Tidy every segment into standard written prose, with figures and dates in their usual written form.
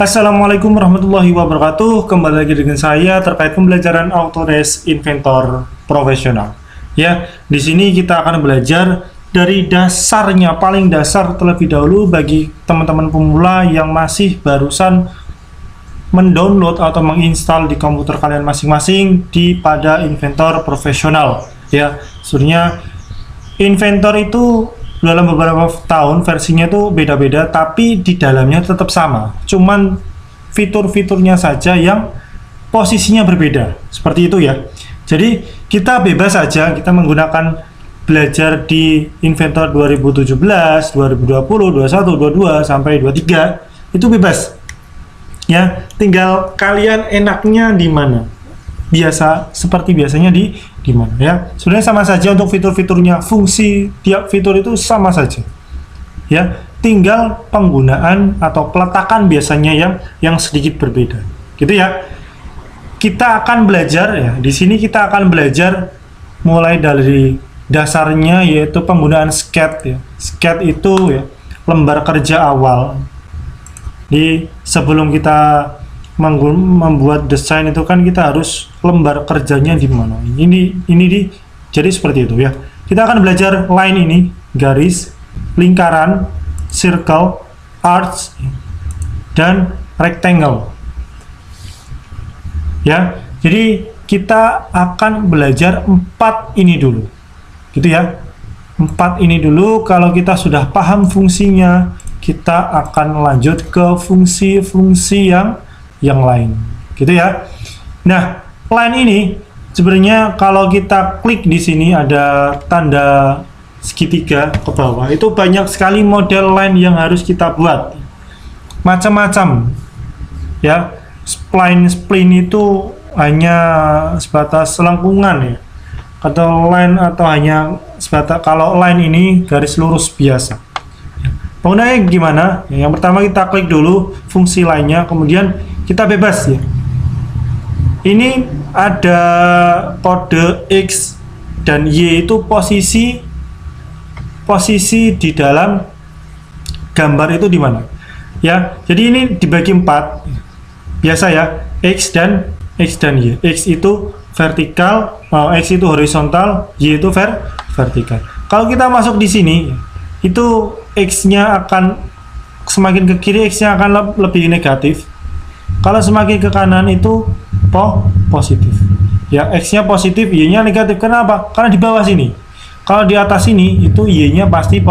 Assalamualaikum warahmatullahi wabarakatuh. Kembali lagi dengan saya terkait pembelajaran Autodesk Inventor profesional. Ya, di sini kita akan belajar dari dasarnya, paling dasar terlebih dahulu bagi teman-teman pemula yang masih barusan mendownload atau menginstal di komputer kalian masing-masing pada Inventor profesional. Ya, sebenarnya Inventor itu dalam beberapa tahun versinya tuh beda-beda, tapi di dalamnya tetap sama, cuman fitur-fiturnya saja yang posisinya berbeda, seperti itu ya. Jadi kita bebas saja, kita menggunakan belajar di Inventor 2017, 2020, 21, 22 sampai 23 itu bebas ya, tinggal kalian enaknya di mana, seperti biasanya di mana ya. Sebenarnya sama saja untuk fitur-fiturnya, fungsi tiap fitur itu sama saja ya, tinggal penggunaan atau peletakan biasanya yang sedikit berbeda gitu ya. Kita akan belajar ya, di sini kita akan belajar mulai dari dasarnya, yaitu penggunaan SCAD ya. SCAD itu ya lembar kerja awal. Sebelum kita membuat desain itu kan kita harus lembar kerjanya di mana. Jadi seperti itu ya. Kita akan belajar line ini, garis, lingkaran, circle, arch, dan rectangle. Ya. Jadi kita akan belajar 4 ini dulu. Gitu ya. 4 ini dulu. Kalau kita sudah paham fungsinya, kita akan lanjut ke fungsi-fungsi yang lain, gitu ya. Nah, line ini sebenarnya kalau kita klik di sini ada tanda segitiga ke bawah, itu banyak sekali model line yang harus kita buat, macam-macam ya. Spline itu hanya sebatas lengkungan ya, atau line atau hanya sebatas, kalau line ini garis lurus biasa. Penggunaannya gimana? Yang pertama kita klik dulu fungsi lainnya, kemudian kita bebas ya. Ini ada kode X dan Y, itu posisi di dalam gambar itu di mana ya. Jadi ini dibagi 4 biasa ya, X dan Y. X itu vertikal, X itu horizontal, Y itu vertikal. Kalau kita masuk di sini, itu X-nya akan semakin ke kiri, X-nya akan lebih negatif. Kalau semakin ke kanan itu positif. Ya, X-nya positif, Y-nya negatif. Kenapa? Karena di bawah sini. Kalau di atas sini itu Y-nya pasti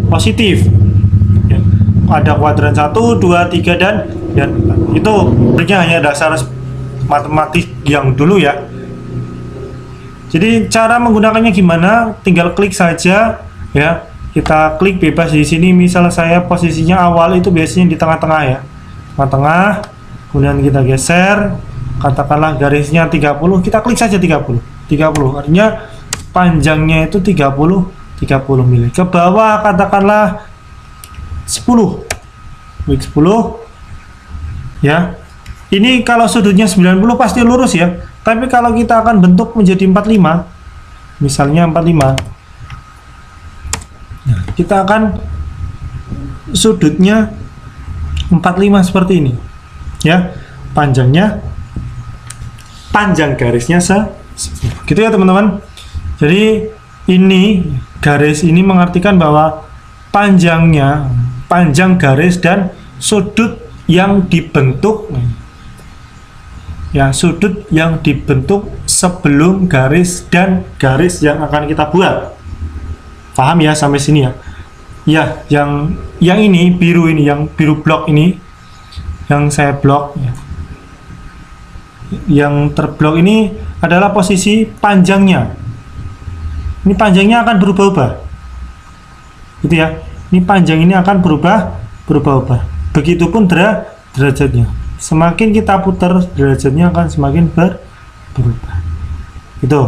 positif. Ya. Ada kuadran 1, 2, 3 dan 4. Itu hanya dasar matematik yang dulu ya. Jadi cara menggunakannya gimana? Tinggal klik saja ya. Kita klik bebas di sini. Misal saya posisinya awal itu biasanya di tengah-tengah ya. Tengah-tengah. Kemudian kita geser, katakanlah garisnya 30, kita klik saja 30, artinya panjangnya itu 30 mm. Ke bawah katakanlah 10, klik 10 ya. Ini kalau sudutnya 90 pasti lurus ya, tapi kalau kita akan bentuk menjadi 45, misalnya 45, nah, kita akan sudutnya 45 seperti ini ya, panjang garisnya gitu ya teman-teman. Jadi ini garis ini mengartikan bahwa panjang garis dan sudut yang dibentuk ya, sudut yang dibentuk sebelum garis dan garis yang akan kita buat. Paham ya sampai sini ya? Ya, yang ini biru ini, yang biru blok ini, yang saya blok ya. Yang terblok ini adalah posisi panjangnya. Ini panjangnya akan berubah-ubah, gitu ya. Ini panjang ini akan berubah-ubah. Begitupun derajatnya. Semakin kita putar, derajatnya akan semakin berubah. Gitu.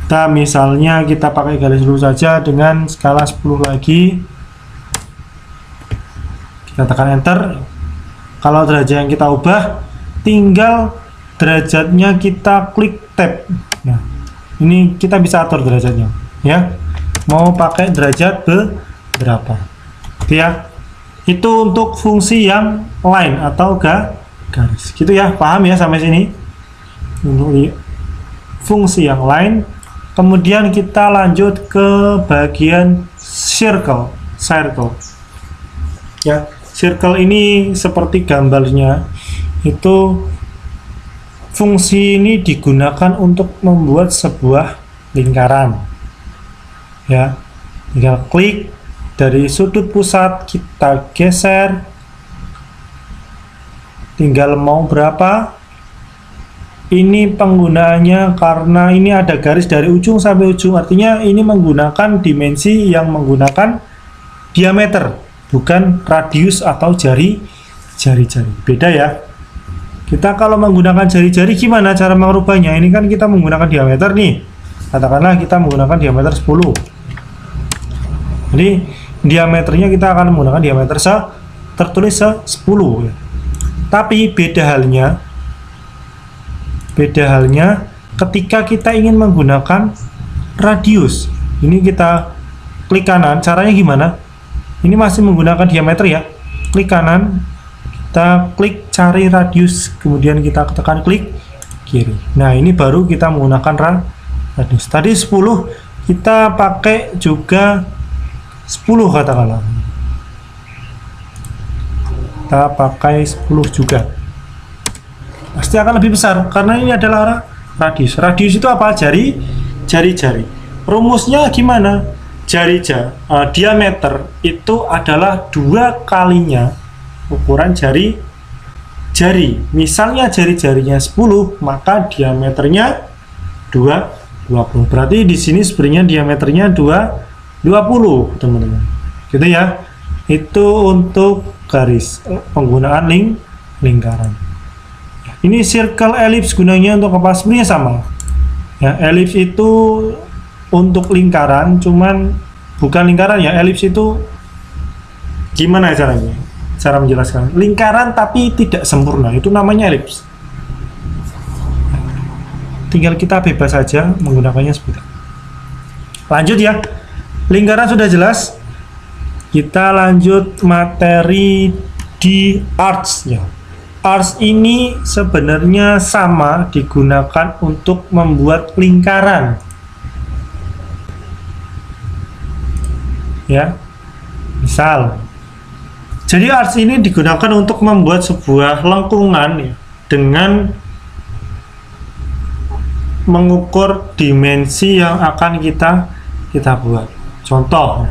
Kita misalnya kita pakai garis lurus saja dengan skala 10 lagi. Kita tekan enter. Kalau derajat yang kita ubah, tinggal derajatnya kita klik tab. Nah, ini kita bisa atur derajatnya ya. Mau pakai derajat berapa? Oke ya. Itu untuk fungsi yang line atau garis. Gitu ya, paham ya sampai sini? Untuk fungsi yang line. Kemudian kita lanjut ke bagian circle. Ya, circle ini seperti gambarnya, itu fungsi ini digunakan untuk membuat sebuah lingkaran. Ya, tinggal klik dari sudut pusat, kita geser, tinggal mau berapa. Ini penggunaannya karena ini ada garis dari ujung sampai ujung, artinya ini menggunakan dimensi yang menggunakan diameter, bukan radius atau jari-jari. Beda ya. Kita kalau menggunakan jari-jari gimana cara merubahnya? Ini kan kita menggunakan diameter nih. Katakanlah kita menggunakan diameter 10. Jadi diameternya kita akan menggunakan diameter tertulis 10 ya. Tapi beda halnya ketika kita ingin menggunakan radius. Ini kita klik kanan, caranya gimana? Ini masih menggunakan diameter ya. Klik kanan, kita klik cari radius, kemudian kita tekan klik kiri. Nah, ini baru kita menggunakan radius. Tadi 10, kita pakai juga 10 katakanlah. Kita pakai 10 juga. Pasti akan lebih besar karena ini adalah radius. Radius itu apa? Jari-jari. Rumusnya gimana? Diameter itu adalah 2 kalinya ukuran jari. Misalnya jari-jarinya 10, maka diameternya 20. Berarti di sini sebenarnya diameternya 20, teman-teman. Gitu ya. Itu untuk garis, penggunaan lingkaran. Ini circle ellipse gunanya untuk apa? Sebenarnya sama. Ya, ellipse itu untuk lingkaran, cuman bukan lingkaran ya. Ellipse itu gimana caranya? Cara menjelaskan. Lingkaran tapi tidak sempurna, itu namanya ellipse. Tinggal kita bebas saja menggunakannya seperti itu. Lanjut ya. Lingkaran sudah jelas. Kita lanjut materi di arcs ya. Arcs ini sebenarnya sama digunakan untuk membuat lingkaran. Ya. Misal, jadi arcs ini digunakan untuk membuat sebuah lengkungan ya, dengan mengukur dimensi yang akan kita buat. Contoh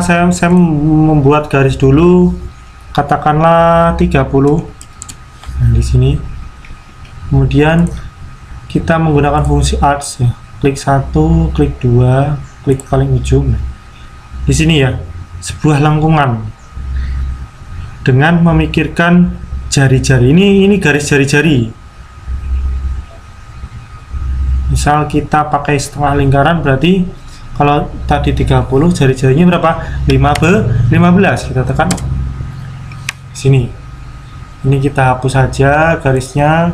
saya membuat garis dulu, katakanlah 30. Nah, di sini. Kemudian kita menggunakan fungsi arcs ya. Klik 1, klik 2, klik paling ujung. Di sini ya, sebuah lengkungan. Dengan memikirkan jari-jari. Ini garis jari-jari. Misal kita pakai setengah lingkaran, berarti kalau tadi 30, jari-jarinya berapa? 15. Kita tekan sini. Ini kita hapus saja garisnya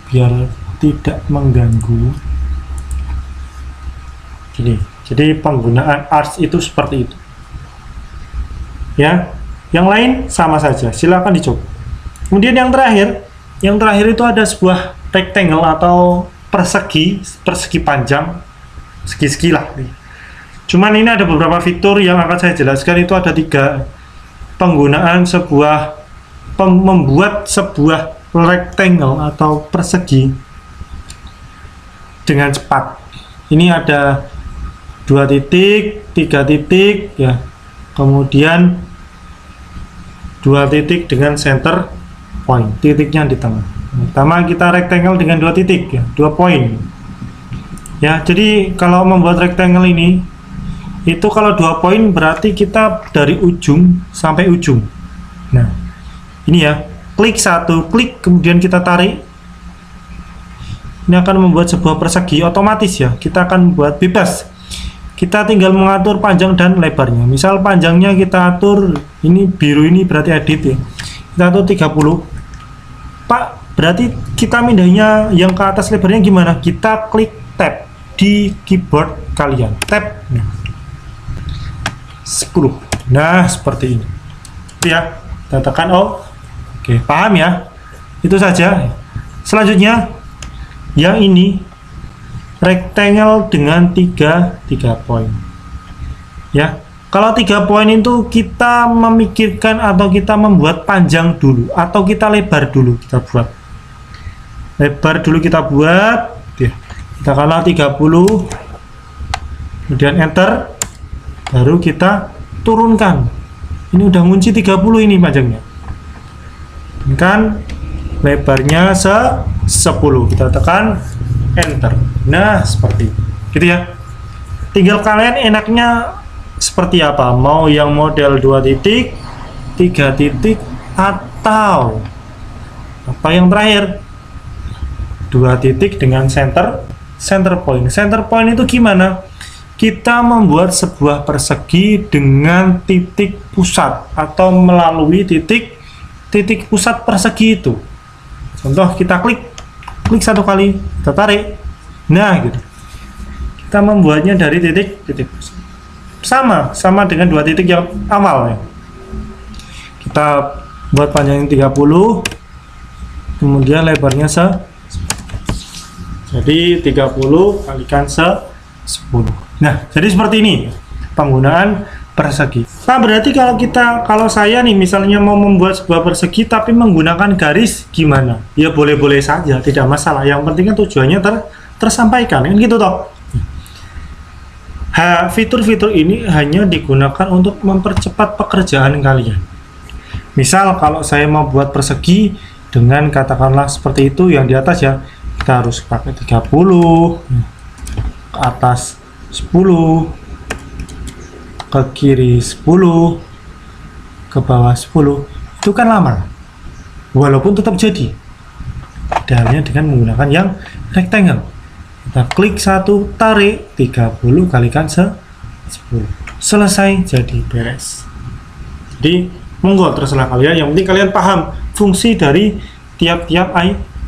biar tidak mengganggu. Gini. Jadi penggunaan arcs itu seperti itu. Ya. Yang lain sama saja. Silakan dicoba. Kemudian yang terakhir itu ada sebuah rectangle atau persegi panjang, segi lah. Cuman ini ada beberapa fitur yang akan saya jelaskan. Itu ada 3 penggunaan membuat sebuah rectangle atau persegi dengan cepat. Ini ada 2 titik, 3 titik ya. Kemudian 2 titik dengan center point, titiknya di tengah. Pertama kita rectangle dengan 2 titik ya, 2 poin. Ya, jadi kalau membuat rectangle ini, itu kalau 2 poin berarti kita dari ujung sampai ujung. Nah, ini ya, klik 1, klik kemudian kita tarik. Ini akan membuat sebuah persegi otomatis ya. Kita akan buat bebas. Kita tinggal mengatur panjang dan lebarnya. Misal panjangnya kita atur, ini biru ini berarti edit ya. Kita atur 30. Pak, berarti kita mindahnya yang ke atas lebarnya gimana? Kita klik tab di keyboard kalian. Tab. Nah. 10. Nah, seperti ini. Ya. kita tekan O. Oke, paham ya? Itu saja. Selanjutnya yang ini rectangle dengan tiga poin. Ya, kalau 3 poin itu kita memikirkan atau kita membuat panjang dulu atau kita lebar dulu kita buat. Lebar dulu kita buat. Ya. Kita kala 30. Kemudian enter. Baru kita turunkan. Ini udah ngunci 30 ini panjangnya. Kan lebarnya 10. Kita tekan enter. Nah, seperti itu. Gitu ya. Tinggal kalian enaknya seperti apa? Mau yang model 2 titik, 3 titik, atau apa yang terakhir? 2 titik dengan center point. Center point itu gimana? Kita membuat sebuah persegi dengan titik pusat atau melalui titik pusat persegi itu. Contoh, kita klik 1 kali, kita tarik. Nah, gitu. Kita membuatnya dari titik pusat. Sama dengan 2 titik yang awal ya. Kita buat panjangnya 30, kemudian lebarnya jadi 30 kalikan 10. Nah, jadi seperti ini penggunaan persegi. Nah, berarti kalau saya nih misalnya mau membuat sebuah persegi tapi menggunakan garis gimana? Ya boleh-boleh saja, tidak masalah. Yang penting kan tujuannya tersampaikan kan gitu toh. Fitur-fitur ini hanya digunakan untuk mempercepat pekerjaan kalian. Misal kalau saya mau buat persegi dengan katakanlah seperti itu yang di atas ya, kita harus pakai 30, ke atas 10, ke kiri 10, ke bawah 10. Itu kan lama. Walaupun tetap jadi. Idealnya dengan menggunakan yang rectangle. Kita klik 1, tarik 30 kalikan 10. Selesai, jadi beres. Jadi monggo terserah kalian, yang penting kalian paham fungsi dari tiap-tiap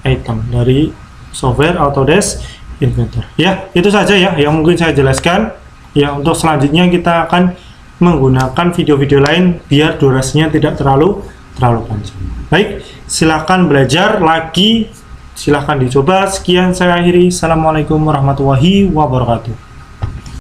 item dari software Autodesk Inventor. Ya, itu saja ya yang mungkin saya jelaskan. Ya, untuk selanjutnya kita akan menggunakan video-video lain biar durasinya tidak terlalu panjang. Baik, silahkan belajar lagi. Silahkan dicoba. Sekian saya akhiri. Assalamualaikum warahmatullahi wabarakatuh.